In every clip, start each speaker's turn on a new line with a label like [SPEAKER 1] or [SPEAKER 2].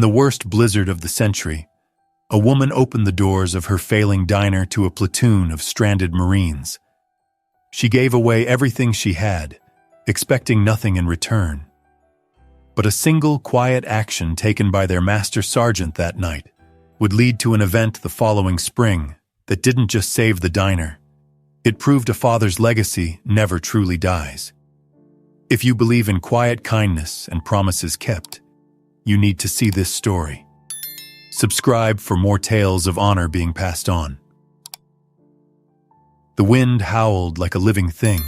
[SPEAKER 1] the worst blizzard of the century, a woman opened the doors of her failing diner to a platoon of stranded Marines. She gave away everything she had, expecting nothing in return. But a single quiet action taken by their master sergeant that night would lead to an event the following spring that didn't just save the diner. It proved a father's legacy never truly dies. If you believe in quiet kindness and promises kept, you need to see this story. Subscribe for more tales of honor being passed on. The wind howled like a living thing,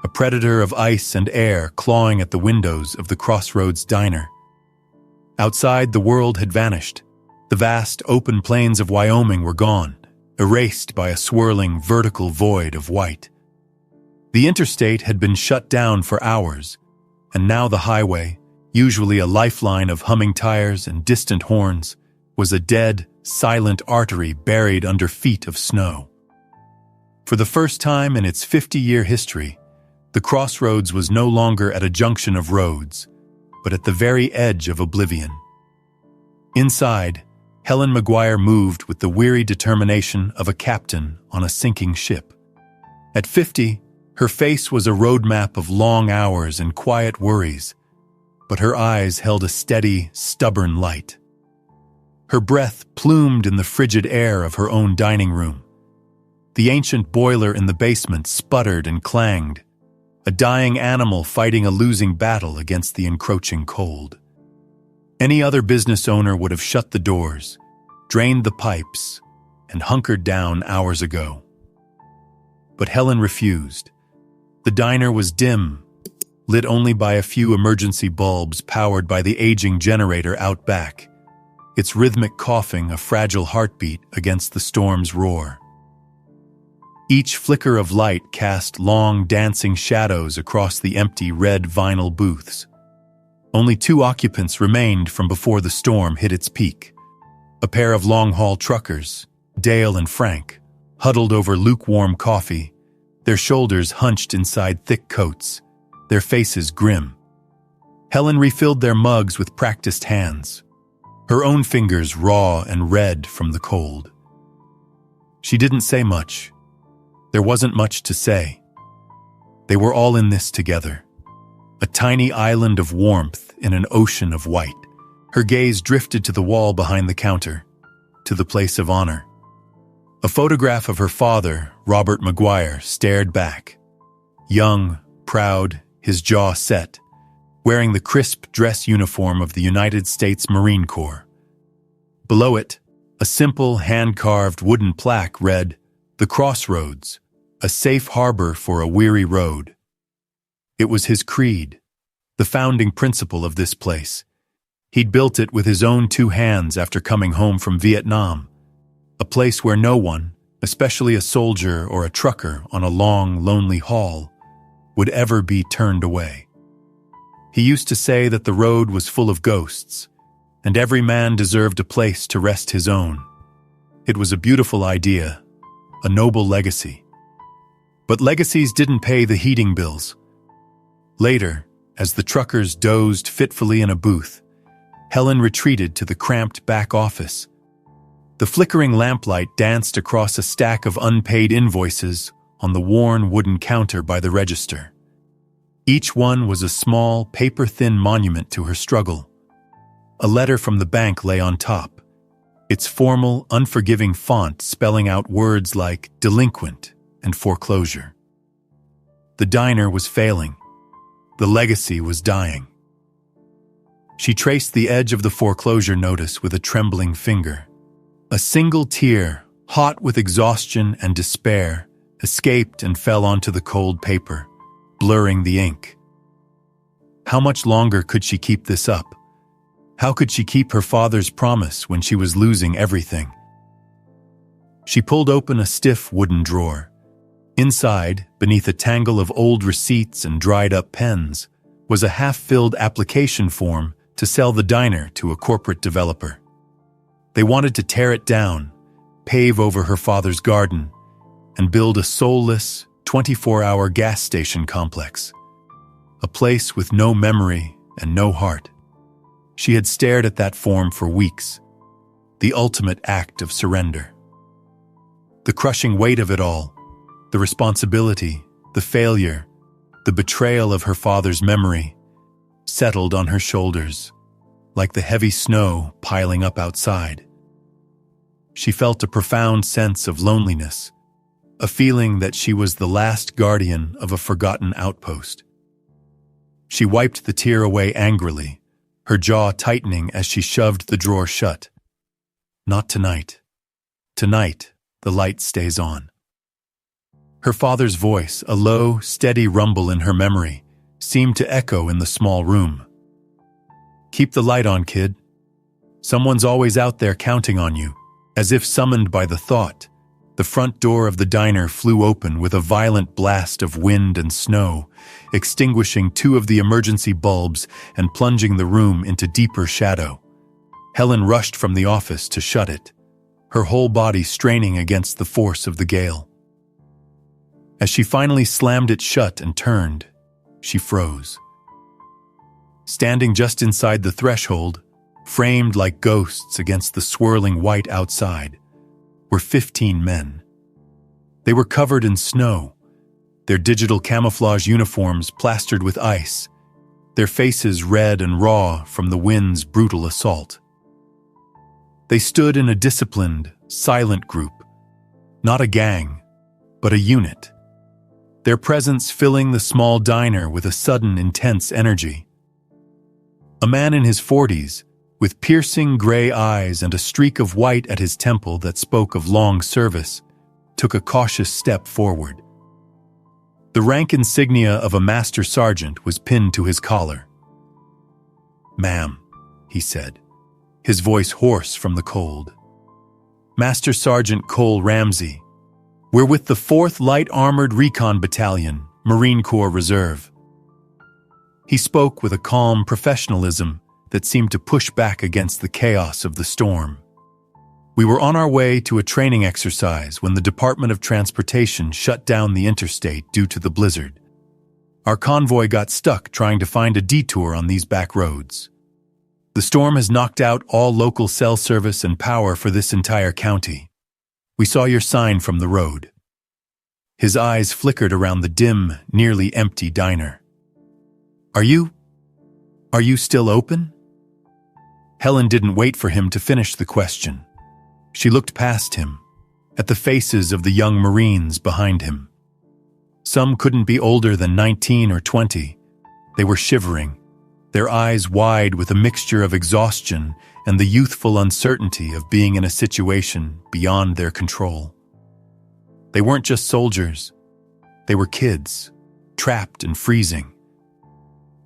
[SPEAKER 1] a predator of ice and air clawing at the windows of the Crossroads diner. Outside, the world had vanished. The vast open plains of Wyoming were gone, erased by a swirling vertical void of white. The interstate had been shut down for hours, and now the highway, usually a lifeline of humming tires and distant horns, was a dead, silent artery buried under feet of snow. For the first time in its 50-year history, the Crossroads was no longer at a junction of roads, but at the very edge of oblivion. Inside, Helen McGuire moved with the weary determination of a captain on a sinking ship. At 50, her face was a roadmap of long hours and quiet worries, but her eyes held a steady, stubborn light. Her breath plumed in the frigid air of her own dining room. The ancient boiler in the basement sputtered and clanged, a dying animal fighting a losing battle against the encroaching cold. Any other business owner would have shut the doors, drained the pipes, and hunkered down hours ago. But Helen refused. The diner was dim, lit only by a few emergency bulbs powered by the aging generator out back, its rhythmic coughing a fragile heartbeat against the storm's roar. Each flicker of light cast long, dancing shadows across the empty red vinyl booths. Only 2 occupants remained from before the storm hit its peak. A pair of long-haul truckers, Dale and Frank, huddled over lukewarm coffee, their shoulders hunched inside thick coats, their faces grim. Helen refilled their mugs with practiced hands, her own fingers raw and red from the cold. She didn't say much. There wasn't much to say. They were all in this together, a tiny island of warmth in an ocean of white. Her gaze drifted to the wall behind the counter, to the place of honor. A photograph of her father, Robert McGuire, stared back. Young, proud, his jaw set, wearing the crisp dress uniform of the United States Marine Corps. Below it, a simple, hand-carved wooden plaque read, "The Crossroads, a safe harbor for a weary road." It was his creed, the founding principle of this place. He'd built it with his own 2 hands after coming home from Vietnam, a place where no one, especially a soldier or a trucker on a long, lonely haul, would ever be turned away. He used to say that the road was full of ghosts, and every man deserved a place to rest his own. It was a beautiful idea, a noble legacy. But legacies didn't pay the heating bills. Later, as the truckers dozed fitfully in a booth, Helen retreated to the cramped back office. The flickering lamplight danced across a stack of unpaid invoices on the worn wooden counter by the register. Each one was a small, paper-thin monument to her struggle. A letter from the bank lay on top, its formal, unforgiving font spelling out words like delinquent and foreclosure. The diner was failing. The legacy was dying. She traced the edge of the foreclosure notice with a trembling finger. A single tear, hot with exhaustion and despair, escaped and fell onto the cold paper, blurring the ink. How much longer could she keep this up? How could she keep her father's promise when she was losing everything? She pulled open a stiff wooden drawer. Inside, beneath a tangle of old receipts and dried-up pens, was a half-filled application form to sell the diner to a corporate developer. They wanted to tear it down, pave over her father's garden, and build a soulless, 24-hour gas station complex. A place with no memory and no heart. She had stared at that form for weeks, the ultimate act of surrender. The crushing weight of it all, the responsibility, the failure, the betrayal of her father's memory, settled on her shoulders, like the heavy snow piling up outside. She felt a profound sense of loneliness, a feeling that she was the last guardian of a forgotten outpost. She wiped the tear away angrily, her jaw tightening as she shoved the drawer shut. Not tonight. Tonight, the light stays on. Her father's voice, a low, steady rumble in her memory, seemed to echo in the small room. "Keep the light on, kid. Someone's always out there counting on you." As if summoned by the thought, the front door of the diner flew open with a violent blast of wind and snow, extinguishing 2 of the emergency bulbs and plunging the room into deeper shadow. Helen rushed from the office to shut it, her whole body straining against the force of the gale. As she finally slammed it shut and turned, she froze. Standing just inside the threshold, framed like ghosts against the swirling white outside, were 15 men. They were covered in snow, their digital camouflage uniforms plastered with ice, their faces red and raw from the wind's brutal assault. They stood in a disciplined, silent group, not a gang, but a unit, their presence filling the small diner with a sudden intense energy. A man in his 40s, with piercing gray eyes and a streak of white at his temple that spoke of long service, took a cautious step forward. The rank insignia of a master sergeant was pinned to his collar. "Ma'am," he said, his voice hoarse from the cold. "Master Sergeant Cole Ramsey. We're with the 4th Light Armored Recon Battalion, Marine Corps Reserve." He spoke with a calm professionalism that seemed to push back against the chaos of the storm. "We were on our way to a training exercise when the Department of Transportation shut down the interstate due to the blizzard. Our convoy got stuck trying to find a detour on these back roads. The storm has knocked out all local cell service and power for this entire county. We saw your sign from the road." His eyes flickered around the dim, nearly empty diner. Are you still open?" Helen didn't wait for him to finish the question. She looked past him, at the faces of the young Marines behind him. Some couldn't be older than 19 or 20. They were shivering, their eyes wide with a mixture of exhaustion and the youthful uncertainty of being in a situation beyond their control. They weren't just soldiers. They were kids, trapped and freezing.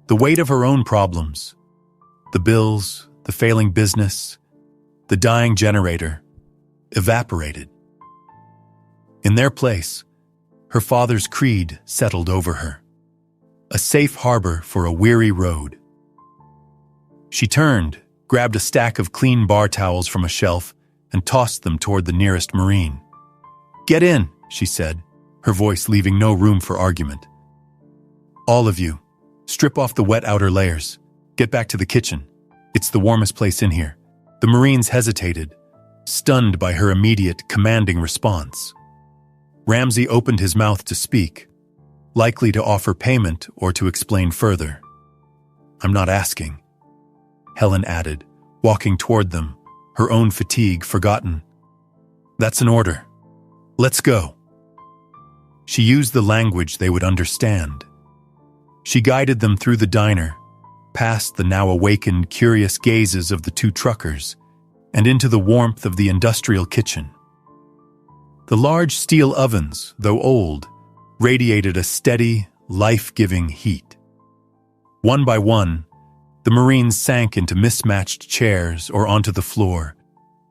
[SPEAKER 1] The weight of her own problems, the bills, the failing business, the dying generator, evaporated. In their place, her father's creed settled over her, a safe harbor for a weary road. She turned, grabbed a stack of clean bar towels from a shelf, and tossed them toward the nearest Marine. "Get in," she said, her voice leaving no room for argument. "All of you, strip off the wet outer layers. Get back to the kitchen. It's the warmest place in here." The Marines hesitated, stunned by her immediate, commanding response. Ramsey opened his mouth to speak, likely to offer payment or to explain further. "I'm not asking," Helen added, walking toward them, her own fatigue forgotten. "That's an order. Let's go." She used the language they would understand. She guided them through the diner, past the now awakened, curious gazes of the 2 truckers, and into the warmth of the industrial kitchen. The large steel ovens, though old, radiated a steady, life-giving heat. One by one, the Marines sank into mismatched chairs or onto the floor,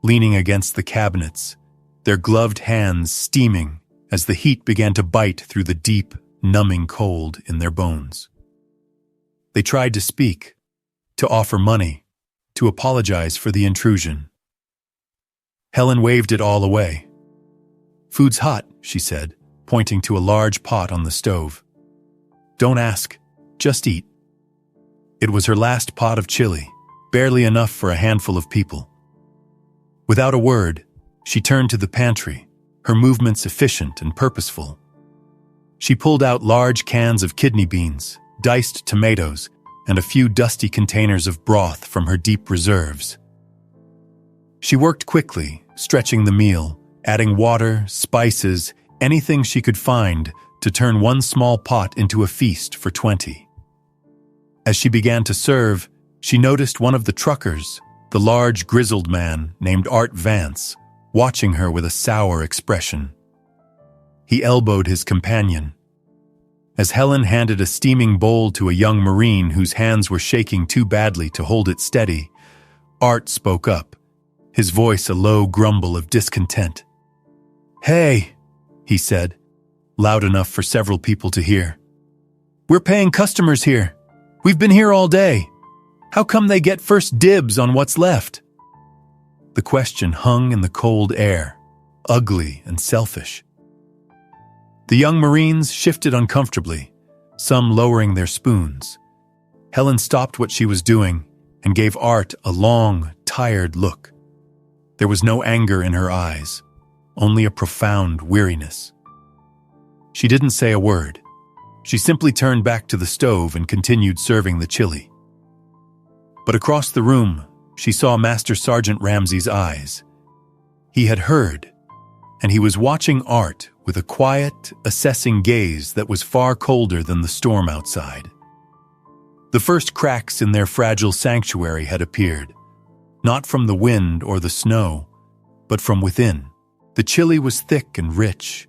[SPEAKER 1] leaning against the cabinets, their gloved hands steaming as the heat began to bite through the deep, numbing cold in their bones. They tried to speak, to offer money, to apologize for the intrusion. Helen waved it all away. "Food's hot," she said, pointing to a large pot on the stove. "Don't ask, just eat." It was her last pot of chili, barely enough for a handful of people. Without a word, she turned to the pantry, her movements efficient and purposeful. She pulled out large cans of kidney beans, diced tomatoes, and a few dusty containers of broth from her deep reserves. She worked quickly, stretching the meal, adding water, spices, anything she could find to turn one small pot into a feast for 20. As she began to serve, she noticed one of the truckers, the large grizzled man named Art Vance, watching her with a sour expression. He elbowed his companion. As Helen handed a steaming bowl to a young Marine whose hands were shaking too badly to hold it steady, Art spoke up, his voice a low grumble of discontent. "Hey," he said, loud enough for several people to hear. "We're paying customers here. We've been here all day. How come they get first dibs on what's left?" The question hung in the cold air, ugly and selfish. The young Marines shifted uncomfortably, some lowering their spoons. Helen stopped what she was doing and gave Art a long, tired look. There was no anger in her eyes, only a profound weariness. She didn't say a word. She simply turned back to the stove and continued serving the chili. But across the room, she saw Master Sergeant Ramsey's eyes. He had heard, and he was watching Art with a quiet, assessing gaze that was far colder than the storm outside. The first cracks in their fragile sanctuary had appeared, not from the wind or the snow, but from within. The chili was thick and rich,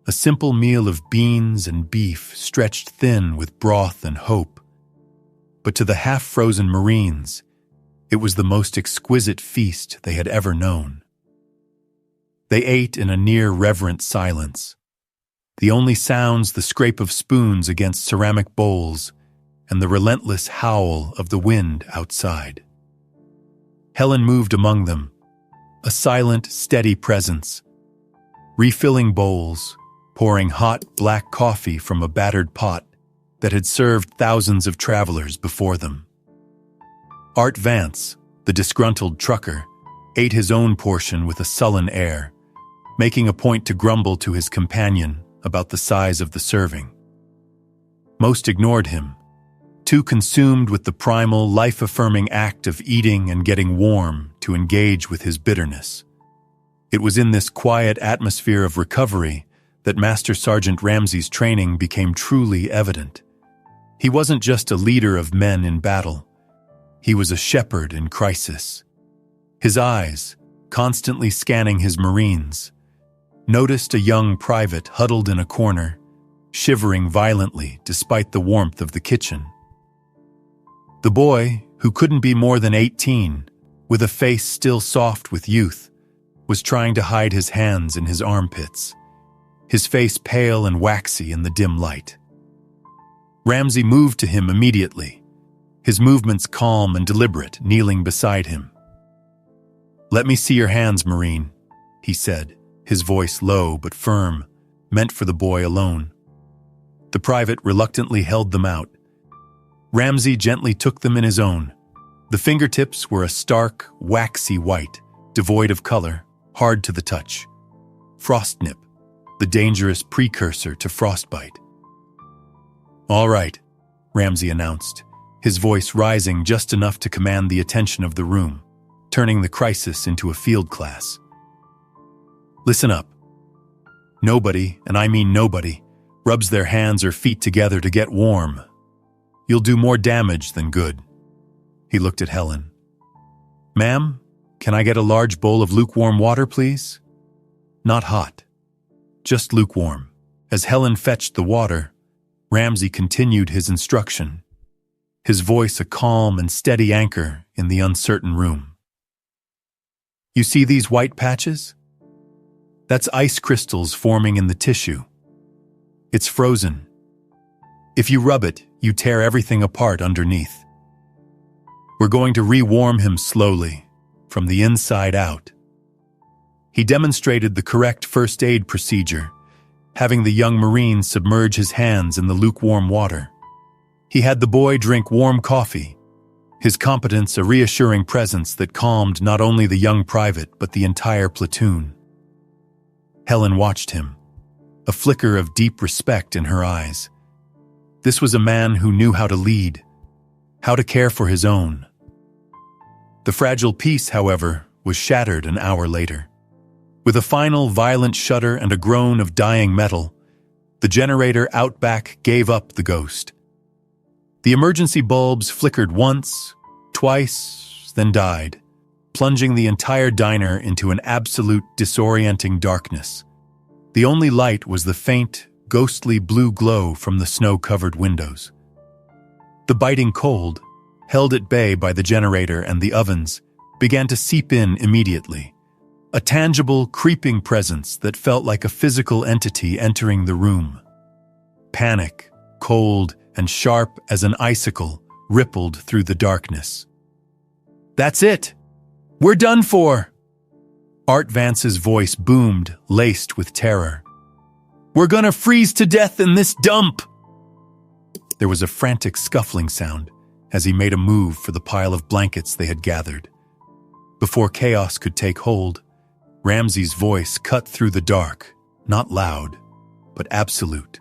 [SPEAKER 1] a simple meal of beans and beef stretched thin with broth and hope. But to the half-frozen Marines, it was the most exquisite feast they had ever known. They ate in a near-reverent silence, the only sounds the scrape of spoons against ceramic bowls and the relentless howl of the wind outside. Helen moved among them, a silent, steady presence, refilling bowls, pouring hot black coffee from a battered pot that had served thousands of travelers before them. Art Vance, the disgruntled trucker, ate his own portion with a sullen air, making a point to grumble to his companion about the size of the serving. Most ignored him, too consumed with the primal, life-affirming act of eating and getting warm to engage with his bitterness. It was in this quiet atmosphere of recovery that Master Sergeant Ramsey's training became truly evident. He wasn't just a leader of men in battle. He was a shepherd in crisis. His eyes, constantly scanning his Marines, noticed a young private huddled in a corner, shivering violently despite the warmth of the kitchen. The boy, who couldn't be more than 18, with a face still soft with youth, was trying to hide his hands in his armpits, his face pale and waxy in the dim light. Ramsey moved to him immediately, his movements calm and deliberate, kneeling beside him. "Let me see your hands, Marine," he said, his voice low but firm, meant for the boy alone. The private reluctantly held them out. Ramsey gently took them in his own. The fingertips were a stark, waxy white, devoid of color, hard to the touch. Frostnip, the dangerous precursor to frostbite. "All right," Ramsey announced, his voice rising just enough to command the attention of the room, turning the crisis into a field class. "Listen up. Nobody, and I mean nobody, rubs their hands or feet together to get warm. You'll do more damage than good." He looked at Helen. "Ma'am, can I get a large bowl of lukewarm water, please?" "Not hot. Just lukewarm." As Helen fetched the water, Ramsey continued his instruction, his voice a calm and steady anchor in the uncertain room. "You see these white patches? That's ice crystals forming in the tissue. It's frozen. If you rub it, you tear everything apart underneath. We're going to re-warm him slowly, from the inside out." He demonstrated the correct first aid procedure, having the young Marine submerge his hands in the lukewarm water. He had the boy drink warm coffee, his competence a reassuring presence that calmed not only the young private but the entire platoon. Helen watched him, a flicker of deep respect in her eyes. This was a man who knew how to lead, how to care for his own. The fragile peace, however, was shattered an hour later. With a final violent shudder and a groan of dying metal, the generator out back gave up the ghost. The emergency bulbs flickered once, twice, then died, plunging the entire diner into an absolute disorienting darkness. The only light was the faint, ghostly blue glow from the snow-covered windows. The biting cold, held at bay by the generator and the ovens, began to seep in immediately, a tangible, creeping presence that felt like a physical entity entering the room. Panic, cold, and sharp as an icicle, rippled through the darkness. "That's it! We're done for!" Art Vance's voice boomed, laced with terror. "We're gonna freeze to death in this dump!" There was a frantic scuffling sound as he made a move for the pile of blankets they had gathered. Before chaos could take hold, Ramsey's voice cut through the dark, not loud, but absolute.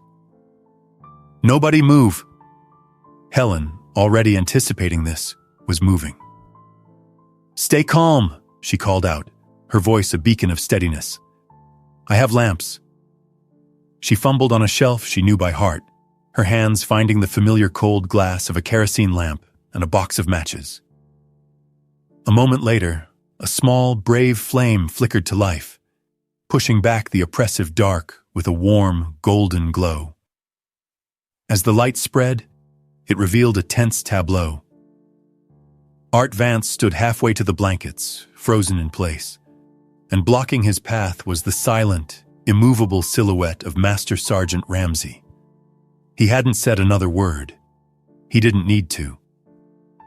[SPEAKER 1] "Nobody move!" Helen, already anticipating this, was moving. "Stay calm," she called out, her voice a beacon of steadiness. "I have lamps." She fumbled on a shelf she knew by heart, her hands finding the familiar cold glass of a kerosene lamp and a box of matches. A moment later, a small, brave flame flickered to life, pushing back the oppressive dark with a warm, golden glow. As the light spread, it revealed a tense tableau. Art Vance stood halfway to the blankets, frozen in place, and blocking his path was the silent, immovable silhouette of Master Sergeant Ramsey. He hadn't said another word. He didn't need to.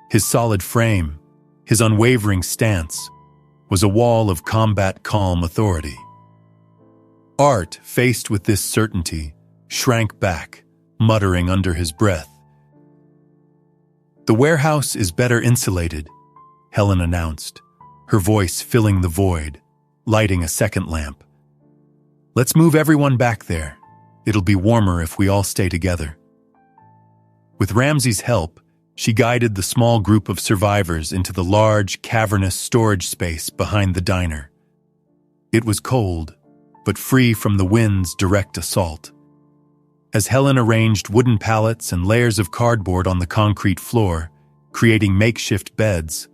[SPEAKER 1] His solid frame, his unwavering stance, was a wall of combat calm authority. Art, faced with this certainty, shrank back, muttering under his breath. "The warehouse is better insulated," Helen announced, her voice filling the void, lighting a second lamp. "Let's move everyone back there. It'll be warmer if we all stay together." With Ramsey's help, she guided the small group of survivors into the large, cavernous storage space behind the diner. It was cold, but free from the wind's direct assault. As Helen arranged wooden pallets and layers of cardboard on the concrete floor, creating makeshift beds,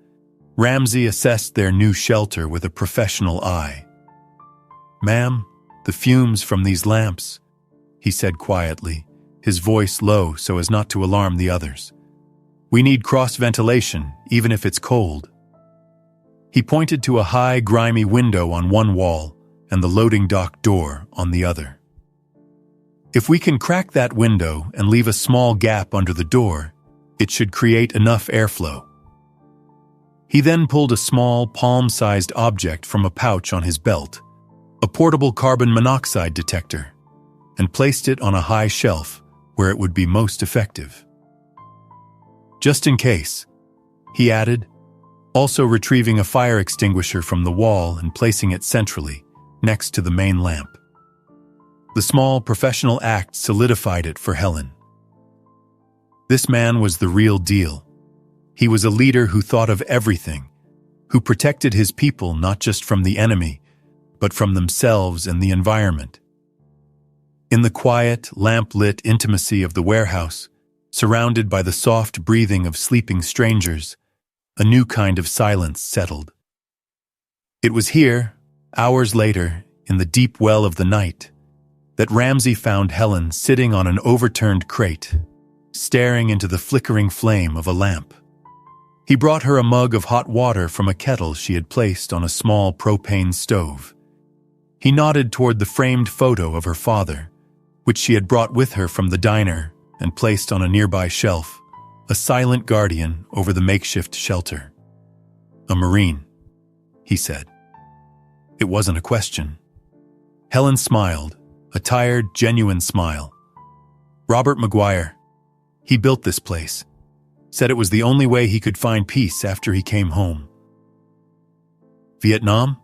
[SPEAKER 1] Ramsey assessed their new shelter with a professional eye. "Ma'am, the fumes from these lamps," he said quietly, his voice low so as not to alarm the others. "We need cross-ventilation, even if it's cold." He pointed to a high, grimy window on one wall and the loading dock door on the other. "If we can crack that window and leave a small gap under the door, it should create enough airflow." He then pulled a small, palm-sized object from a pouch on his belt, a portable carbon monoxide detector, and placed it on a high shelf where it would be most effective. "Just in case," he added, also retrieving a fire extinguisher from the wall and placing it centrally, next to the main lamp. The small professional act solidified it for Helen. This man was the real deal. He was a leader who thought of everything, who protected his people not just from the enemy, but from themselves and the environment. In the quiet, lamp-lit intimacy of the warehouse, surrounded by the soft breathing of sleeping strangers, a new kind of silence settled. It was here, hours later, in the deep well of the night, that Ramsey found Helen sitting on an overturned crate, staring into the flickering flame of a lamp. He brought her a mug of hot water from a kettle she had placed on a small propane stove. He nodded toward the framed photo of her father, which she had brought with her from the diner and placed on a nearby shelf, a silent guardian over the makeshift shelter. "A Marine," he said. It wasn't a question. Helen smiled, a tired, genuine smile. "Robert McGuire. He built this place. said it was the only way he could find peace after he came home. "Vietnam?"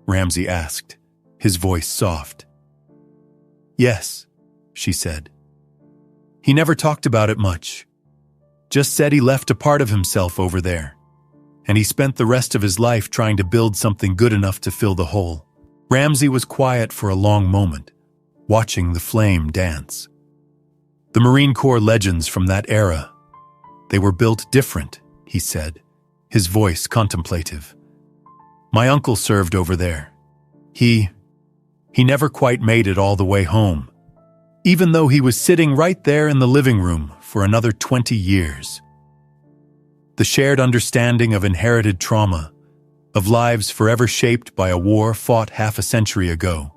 [SPEAKER 1] Ramsey asked, his voice soft. "Yes," she said. He never talked about it much, just said he left a part of himself over there, and he spent the rest of his life trying to build something good enough to fill the hole. Ramsey was quiet for a long moment, watching the flame dance. The Marine Corps legends from that era, they were built different, he said, his voice contemplative. My uncle served over there. He never quite made it all the way home, even though he was sitting right there in the living room for another 20 years. The shared understanding of inherited trauma, of lives forever shaped by a war fought half a century ago,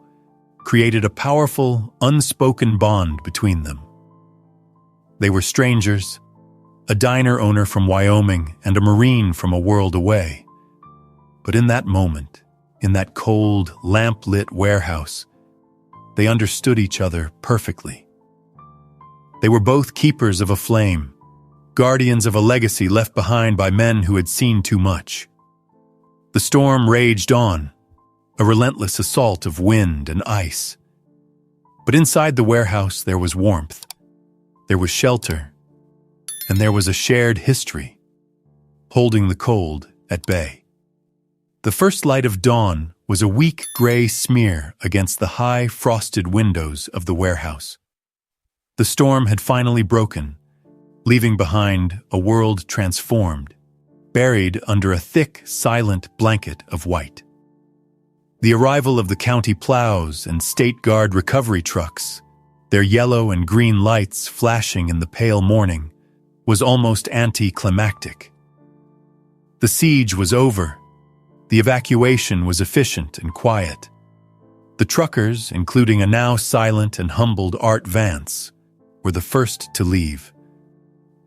[SPEAKER 1] created a powerful, unspoken bond between them. They were strangers, a diner owner from Wyoming and a Marine from a world away. But in that moment, in that cold, lamp-lit warehouse, they understood each other perfectly. They were both keepers of a flame, guardians of a legacy left behind by men who had seen too much. The storm raged on, a relentless assault of wind and ice. But inside the warehouse there was warmth, there was shelter, and there was a shared history, holding the cold at bay. The first light of dawn was a weak gray smear against the high, frosted windows of the warehouse. The storm had finally broken, leaving behind a world transformed, buried under a thick, silent blanket of white. The arrival of the county plows and state guard recovery trucks, their yellow and green lights flashing in the pale morning, was almost anticlimactic. The siege was over. The evacuation was efficient and quiet. The truckers, including a now silent and humbled Art Vance, were the first to leave,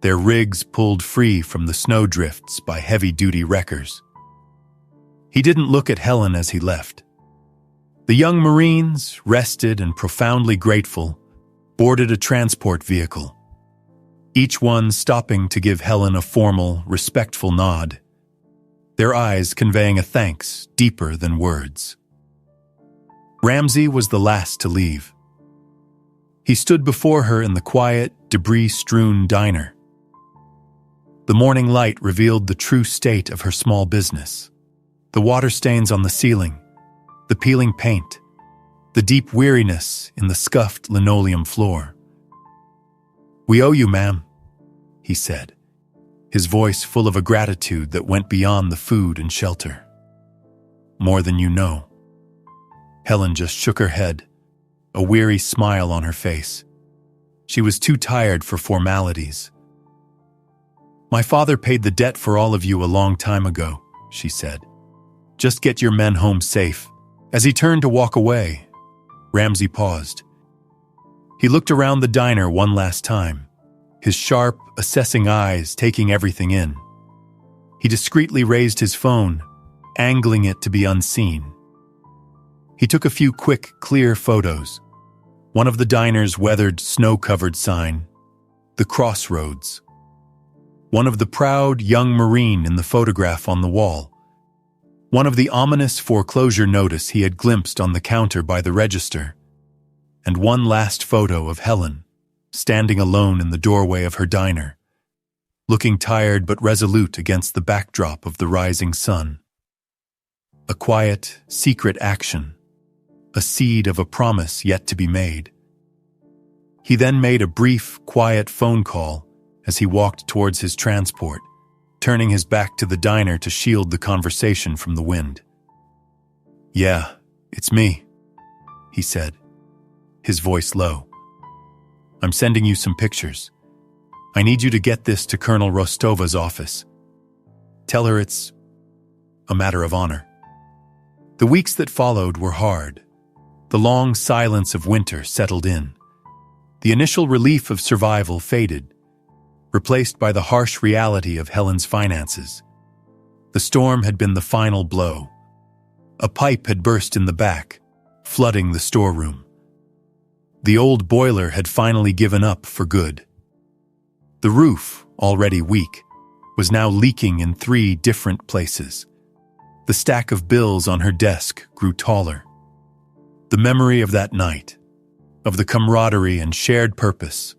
[SPEAKER 1] their rigs pulled free from the snowdrifts by heavy-duty wreckers. He didn't look at Helen as he left. The young Marines, rested and profoundly grateful, boarded a transport vehicle, each one stopping to give Helen a formal, respectful nod, their eyes conveying a thanks deeper than words. Ramsey was the last to leave. He stood before her in the quiet, debris-strewn diner. The morning light revealed the true state of her small business. The water stains on the ceiling, the peeling paint, the deep weariness in the scuffed linoleum floor. "We owe you, ma'am," he said, his voice full of a gratitude that went beyond the food and shelter. "More than you know." Helen just shook her head, a weary smile on her face. She was too tired for formalities. "My father paid the debt for all of you a long time ago," she said. "Just get your men home safe." As he turned to walk away, Ramsey paused. He looked around the diner one last time, his sharp, assessing eyes taking everything in. He discreetly raised his phone, angling it to be unseen. He took a few quick, clear photos. One of the diner's weathered, snow-covered sign, the crossroads. One of the proud young Marine in the photograph on the wall. One of the ominous foreclosure notice he had glimpsed on the counter by the register. And one last photo of Helen, standing alone in the doorway of her diner, looking tired but resolute against the backdrop of the rising sun. A quiet, secret action, a seed of a promise yet to be made. He then made a brief, quiet phone call as he walked towards his transport, turning his back to the diner to shield the conversation from the wind. "Yeah, it's me," he said, his voice low. "I'm sending you some pictures. I need you to get this to Colonel Rostova's office. Tell her it's a matter of honor." The weeks that followed were hard. The long silence of winter settled in. The initial relief of survival faded, replaced by the harsh reality of Helen's finances. The storm had been the final blow. A pipe had burst in the back, flooding the storeroom. The old boiler had finally given up for good. The roof, already weak, was now leaking in 3 different places. The stack of bills on her desk grew taller. The memory of that night, of the camaraderie and shared purpose,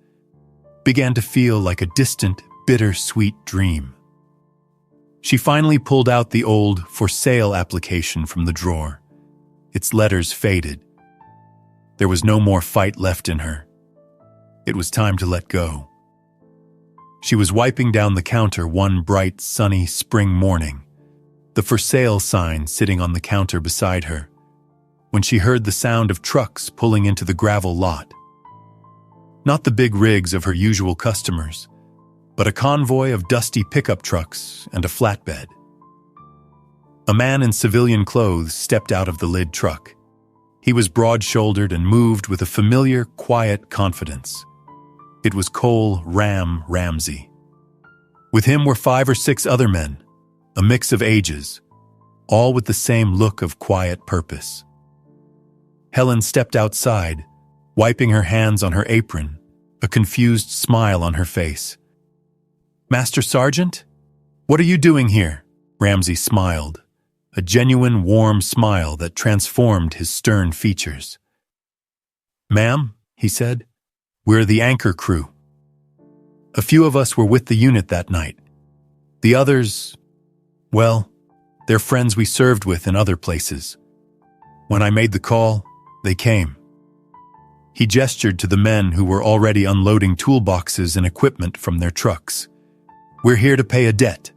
[SPEAKER 1] began to feel like a distant, bitter-sweet dream. She finally pulled out the old for sale application from the drawer. Its letters faded. There was no more fight left in her. It was time to let go. She was wiping down the counter one bright, sunny spring morning, the for sale sign sitting on the counter beside her, when she heard the sound of trucks pulling into the gravel lot. Not the big rigs of her usual customers, but a convoy of dusty pickup trucks and a flatbed. A man in civilian clothes stepped out of the lid truck. He was broad-shouldered and moved with a familiar, quiet confidence. It was Cole "Ram" Ramsey. With him were 5 or 6 other men, a mix of ages, all with the same look of quiet purpose. Helen stepped outside, wiping her hands on her apron, a confused smile on her face. "Master Sergeant? What are you doing here?" Ramsey smiled, a genuine warm smile that transformed his stern features. "Ma'am," he said, "we're the anchor crew. A few of us were with the unit that night. The others, well, they're friends we served with in other places. When I made the call, they came." He gestured to the men who were already unloading toolboxes and equipment from their trucks. "We're here to pay a debt."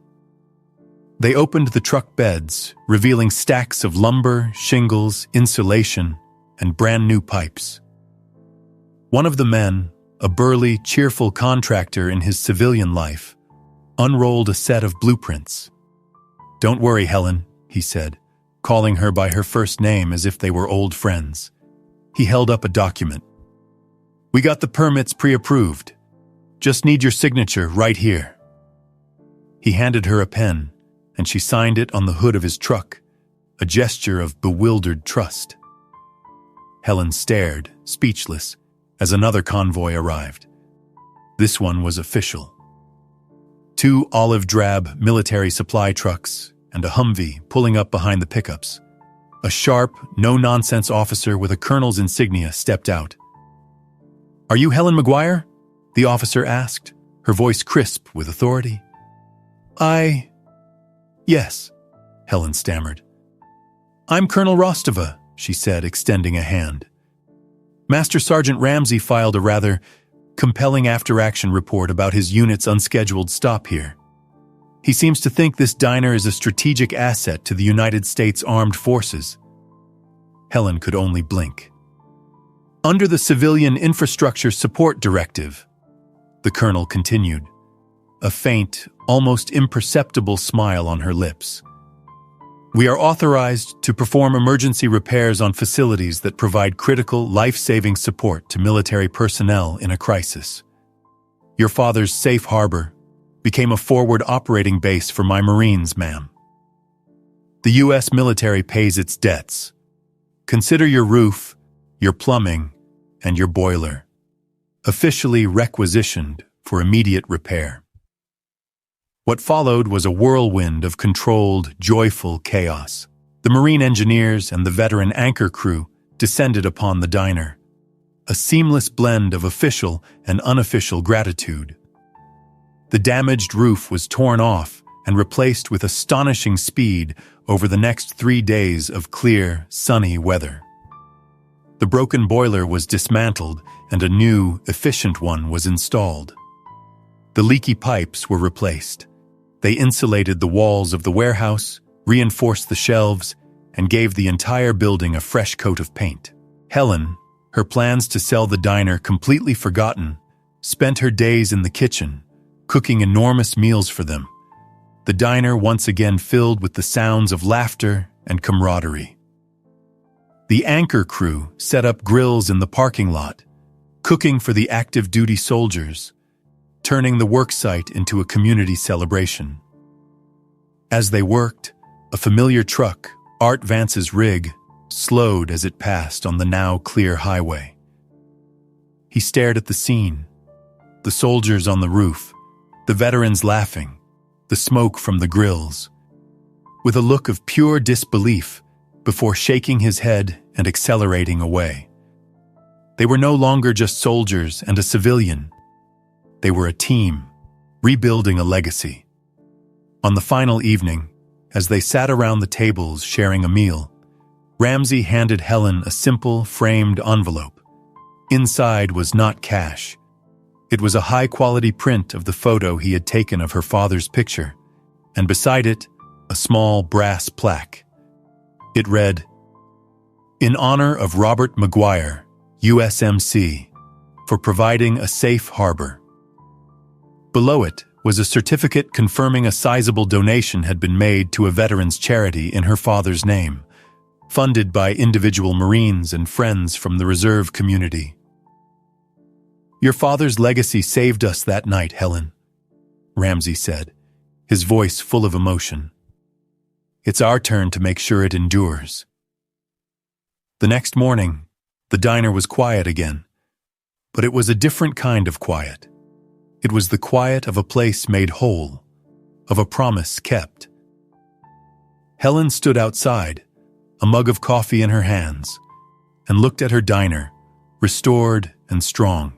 [SPEAKER 1] They opened the truck beds, revealing stacks of lumber, shingles, insulation, and brand new pipes. One of the men, a burly, cheerful contractor in his civilian life, unrolled a set of blueprints. "Don't worry, Helen," he said, calling her by her first name as if they were old friends. He held up a document. "We got the permits pre-approved. Just need your signature right here." He handed her a pen, and she signed it on the hood of his truck, a gesture of bewildered trust. Helen stared, speechless, as another convoy arrived. This one was official. 2 olive-drab military supply trucks and a Humvee pulling up behind the pickups. A sharp, no-nonsense officer with a colonel's insignia stepped out. "Are you Helen McGuire?" the officer asked, her voice crisp with authority. Yes," Helen stammered. "I'm Colonel Rostova," she said, extending a hand. Master Sergeant Ramsey filed a rather compelling after-action report about his unit's unscheduled stop here. He seems to think this diner is a strategic asset to the United States Armed Forces. Helen could only blink. "Under the Civilian Infrastructure Support Directive," the colonel continued, a faint, almost imperceptible smile on her lips. "We are authorized to perform emergency repairs on facilities that provide critical, life-saving support to military personnel in a crisis. Your father's safe harbor became a forward operating base for my Marines, ma'am. The U.S. military pays its debts. Consider your roof, your plumbing, and your boiler officially requisitioned for immediate repair." What followed was a whirlwind of controlled, joyful chaos. The Marine engineers and the veteran anchor crew descended upon the diner, a seamless blend of official and unofficial gratitude. The damaged roof was torn off and replaced with astonishing speed over the next 3 days of clear, sunny weather. The broken boiler was dismantled and a new, efficient one was installed. The leaky pipes were replaced. They insulated the walls of the warehouse, reinforced the shelves, and gave the entire building a fresh coat of paint. Helen, her plans to sell the diner completely forgotten, spent her days in the kitchen, cooking enormous meals for them. The diner once again filled with the sounds of laughter and camaraderie. The anchor crew set up grills in the parking lot, cooking for the active duty soldiers, turning the worksite into a community celebration. As they worked, a familiar truck, Art Vance's rig, slowed as it passed on the now clear highway. He stared at the scene, the soldiers on the roof, the veterans laughing, the smoke from the grills, with a look of pure disbelief before shaking his head and accelerating away. They were no longer just soldiers and a civilian. They were a team, rebuilding a legacy. On the final evening, as they sat around the tables sharing a meal, Ramsey handed Helen a simple, framed envelope. Inside was not cash. It was a high-quality print of the photo he had taken of her father's picture, and beside it, a small brass plaque. It read, "In honor of Robert McGuire, USMC, for providing a safe harbor." Below it was a certificate confirming a sizable donation had been made to a veterans charity in her father's name, funded by individual Marines and friends from the reserve community. "Your father's legacy saved us that night, Helen," Ramsey said, his voice full of emotion. "It's our turn to make sure it endures." The next morning, the diner was quiet again, but it was a different kind of quiet. It was the quiet of a place made whole, of a promise kept. Helen stood outside, a mug of coffee in her hands, and looked at her diner, restored and strong.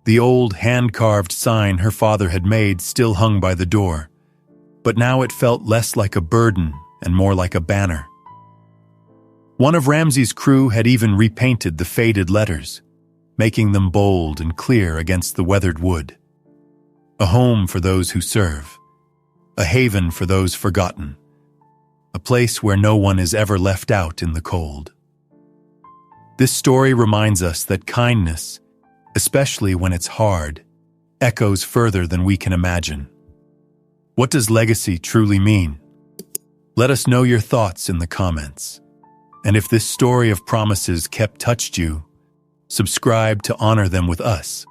[SPEAKER 1] The old hand-carved sign her father had made still hung by the door, but now it felt less like a burden and more like a banner. One of Ramsey's crew had even repainted the faded letters, making them bold and clear against the weathered wood. A home for those who serve, a haven for those forgotten, a place where no one is ever left out in the cold. This story reminds us that kindness, especially when it's hard, echoes further than we can imagine. What does legacy truly mean? Let us know your thoughts in the comments. And if this story of promises kept touched you, subscribe to honor them with us.